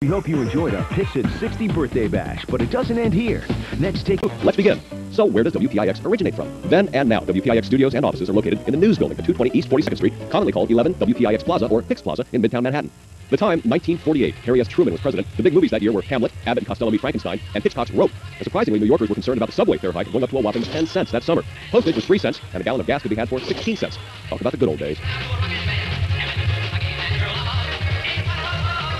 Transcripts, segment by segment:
We hope you enjoyed our PIX at 60 birthday bash, but it doesn't end here. Next, Let's begin. So where does WPIX originate from? Then and now, WPIX studios and offices are located in the News Building at 220 East 42nd Street, commonly called 11 WPIX Plaza or PIX Plaza in Midtown Manhattan. The time, 1948. Harry S. Truman was president. The big movies that year were Hamlet, Abbott and Costello Meet Frankenstein, and Hitchcock's Rope. And surprisingly, New Yorkers were concerned about the subway fare hike going up to a whopping 10 cents that summer. Postage was 3 cents, and a gallon of gas could be had for 16 cents. Talk about the good old days.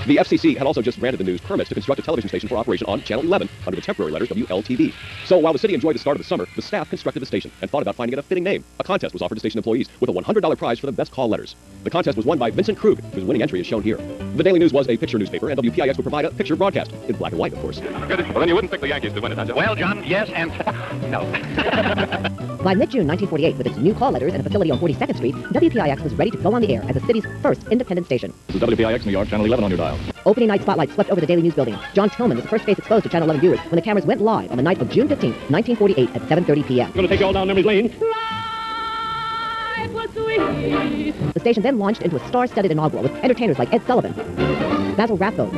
The FCC had also just granted the news permits to construct a television station for operation on Channel 11 under the temporary letters WLTV. So while the city enjoyed the start of the summer, the staff constructed the station and thought about finding it a fitting name. A contest was offered to station employees with a $100 prize for the best call letters. The contest was won by Vincent Krug, whose winning entry is shown here. The Daily News was a picture newspaper, and WPIX would provide a picture broadcast, in black and white, of course. Well, then you wouldn't pick the Yankees to win it, huh? Well, John, yes, and no. By mid-June 1948, with its new call letters and a facility on 42nd Street, WPIX was ready to go on the air as the city's first independent station. This is WPIX New York, Channel 11 on your dial. Opening night spotlight swept over the Daily News building. John Tillman was the first face exposed to Channel 11 viewers when the cameras went live on the night of June 15, 1948 at 7:30 p.m. I'm going to take you all down memory lane. Life was sweet. The station then launched into a star-studded inaugural with entertainers like Ed Sullivan, Basil Rathbone,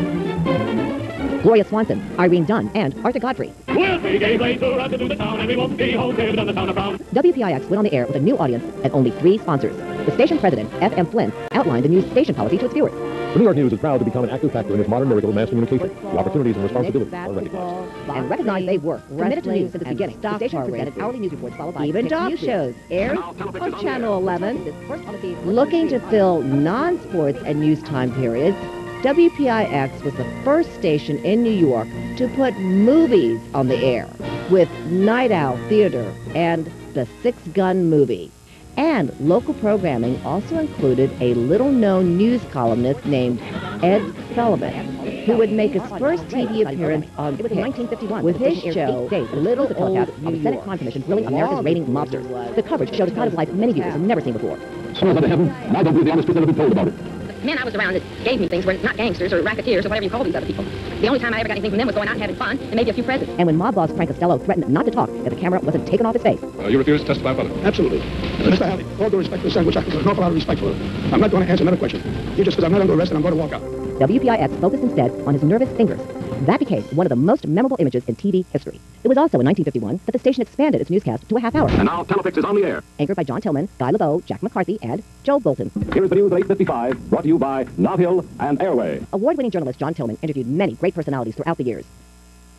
Gloria Swanson, Irene Dunn, and Arthur Godfrey. We'll be gay blazers out to do the town, and we won't be home till we've done the town of Brown. WPIX went on the air with a new audience and only 3 sponsors. The station president, F.M. Flynn, outlined the news station policy to its viewers. The New York News is proud to become an active factor in its modern miracle of mass communication. The opportunities and responsibilities are recognized. And recognized they were. Committed to news since the beginning. The station presented hourly news reports followed by even dog shows aired on Channel 11. Looking to fill non-sports and news time periods, WPIX was the first station in New York to put movies on the air with Night Owl Theater and the Six Gun Movie. And local programming also included a little-known news columnist named Ed Sullivan, who would make his first TV appearance on PIX 1951 with his show, Little the Old telecast of New the Senate York. Crime Commission grilling America's reigning mobsters. The coverage showed a side of life many viewers have never seen before. Swear to heaven, I don't believe the honest truth ever been told about it. The men I was around that gave me things were not gangsters or racketeers or whatever you call these other people. The only time I ever got anything from them was going out and having fun and maybe a few presents. And when mob boss Frank Costello threatened not to talk if the camera wasn't taken off his face. You refuse to testify further? Absolutely. Mr. Halley, all due respect to the son, which I have an awful lot of respect for, I'm not going to answer another question. You just because I'm not under arrest and I'm going to walk out. WPIX focused instead on his nervous fingers. That became one of the most memorable images in TV history. It was also in 1951 that the station expanded its newscast to a half hour. And now Telefix is on the air. Anchored by John Tillman, Guy Lebeau, Jack McCarthy, and Joe Bolton. Here is the news at 8:55, brought to you by Nob and Airway. Award-winning journalist John Tillman interviewed many great personalities throughout the years.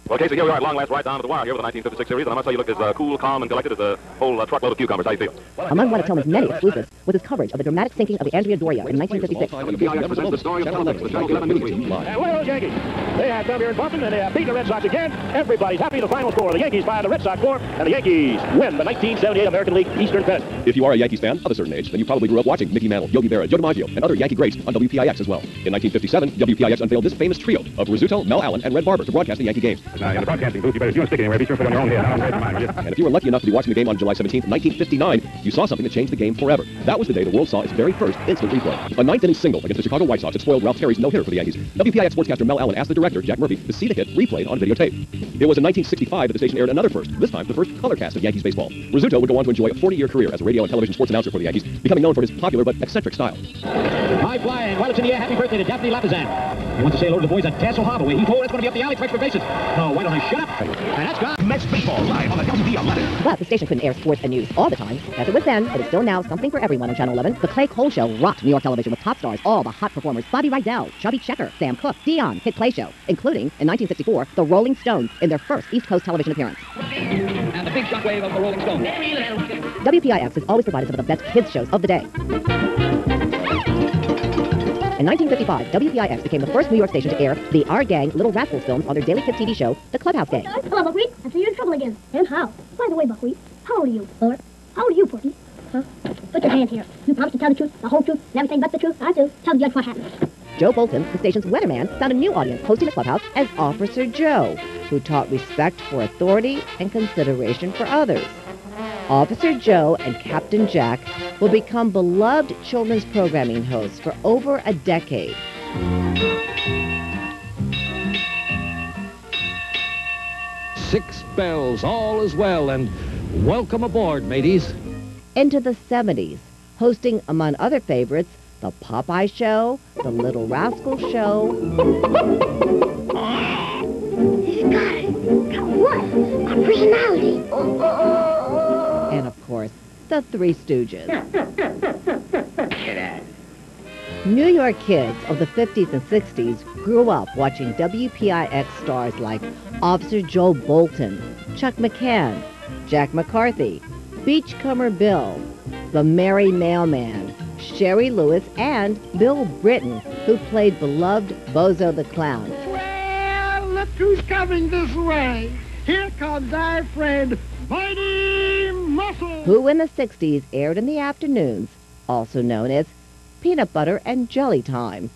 Well, Casey, here we are at long last, right down to the wire here with the 1956 series, and I must say you look as cool, calm, and collected as a whole truckload of cucumbers. How do you feel? Among one of Tillman's many exclusives was his coverage of the dramatic sinking of the Andrea Doria in 1956. WPIX presents the story of Telefix, the Channel 11 news team. And where are those Yankees? They have come here in Boston, and they have beat the Red Sox again. Everybody's happy. The final score: the Yankees 5, the Red Sox 4, and the Yankees win the 1978 American League Eastern Pennant. If you are a Yankees fan of a certain age, then you probably grew up watching Mickey Mantle, Yogi Berra, Joe DiMaggio, and other Yankee greats on WPIX as well. In 1957, WPIX unveiled this famous trio of Rizzuto, Mel Allen, and Red Barber to broadcast the Yankee games. Now, in the broadcasting booth, you better, if you want to stick anywhere, be sure to put on your own head. I don't raise mine, will you? And if you were lucky enough to be watching the game on July 17, 1959, you saw something that changed the game forever. That was the day the world saw its very first instant replay. A ninth-inning single against the Chicago White Sox had spoiled Ralph Terry's no-hitter for the Yankees. WPIX sportscaster Mel Allen asked the director, Jack Murphy, to see the hit replayed on videotape. It was in 1965 that the station aired another first, this time the first color cast of Yankees baseball. Rizzuto would go on to enjoy a 40-year career as a radio and television sports announcer for the Yankees, becoming known for his popular but eccentric style. High flying, while it's in the air, happy birthday to Daphne Lapizan. He wants to say hello to the boys at Castle Harbor, where he told that's going to be up the alley, tries for bases. No, why don't I shut up? And that's gone. Mets baseball live on the WPIX. But the station couldn't air sports and news all the time. As it was then, it is still now something for everyone on Channel 11. The Clay Cole Show rocked New York television with top stars, all the hot performers: Bobby Rydell, Chubby Checker, Sam Cooke, Dion, hit Clay Show, including, in 1964, the Rolling Stones in their first East Coast television appearance. And the big shockwave of the Rolling Stones. WPIX has always provided some of the best kids shows of the day. In 1955, WPIX became the first New York station to air the Our Gang Little Rascals films on their daily kids TV show, The Clubhouse Gang. Hello, Buckwheat. I see you're in trouble again. And how? By the way, Buckwheat, how old are you? 4. How old are you, Porky? Huh? Put your hand here. You promise to tell the truth, the whole truth, and everything but the truth? I do. Tell the judge what happened. Joe Bolton, the station's weatherman, found a new audience hosting the clubhouse as Officer Joe, who taught respect for authority and consideration for others. Officer Joe and Captain Jack will become beloved children's programming hosts for over a decade. Six bells, all is well, and welcome aboard, mateys. Into the 70s, hosting, among other favorites, The Popeye Show, The Little Rascal Show, the Three Stooges. New York kids of the 50s and 60s grew up watching WPIX stars like Officer Joe Bolton, Chuck McCann, Jack McCarthy, Beachcomber Bill, the Merry Mailman, Sherry Lewis, and Bill Britton, who played beloved Bozo the Clown. Well, look who's coming this way. Here comes our friend, Mighty Muscle. Who in the 60s aired in the afternoons, also known as Peanut Butter and Jelly Time.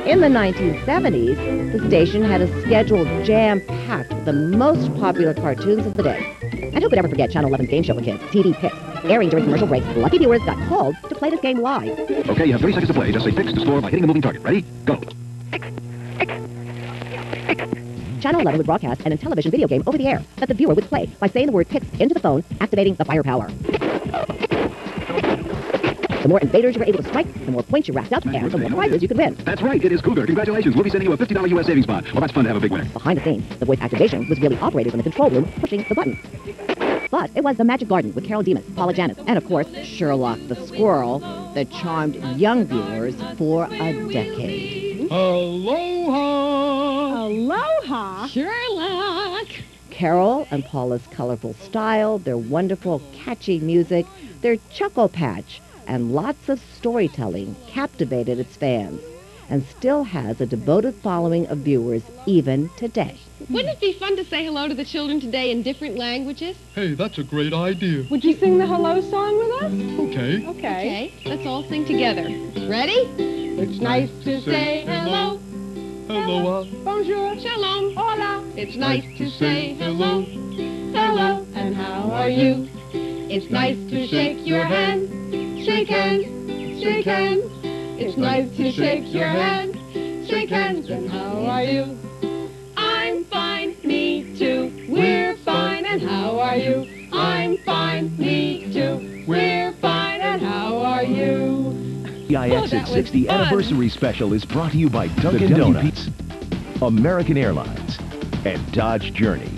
In the 1970s, the station had a schedule jam-packed with the most popular cartoons of the day. And who could ever forget Channel 11's game show for kids, WPIX? Airing during commercial breaks, lucky viewers got called to play this game live. Okay, you have 30 seconds to play. Just say fix to score by hitting the moving target. Ready? Go. Channel 11 would broadcast an Intellivision video game over the air that the viewer would play by saying the word PIX into the phone, activating the firepower. The more invaders you were able to strike, the more points you racked up, and the more prizes you could win. That's right. It is Cougar. Congratulations. We'll be sending you a $50 U.S. savings bond. Well, that's fun to have a big winner. Behind the scenes, the voice activation was really operated from the control room, pushing the button. But it was The Magic Garden with Carol Demas, Paula Janis, and of course, Sherlock the Squirrel that charmed young viewers for a decade. Aloha! Aloha! Sherlock! Carol and Paula's colorful style, their wonderful, catchy music, their chuckle patch, and lots of storytelling captivated its fans and still has a devoted following of viewers even today. Wouldn't it be fun to say hello to the children today in different languages? Hey, that's a great idea. Would you sing the hello song with us? Okay. Okay, let's all sing together. Ready? It's nice to say hello. Hello. Bonjour. Shalom. Hola. It's nice to say hello. Hello. And how are you? It's nice to shake your hand. Shake hands. Shake hands. It's nice to shake your hand. Shake hands. And how are you? I'm fine. Me too. We're fine. And how are you? I'm fine. Me too. We're fine. And how are you? WPIX at 60 Anniversary Special is brought to you by Dunkin' Donuts, American Airlines, and Dodge Journey.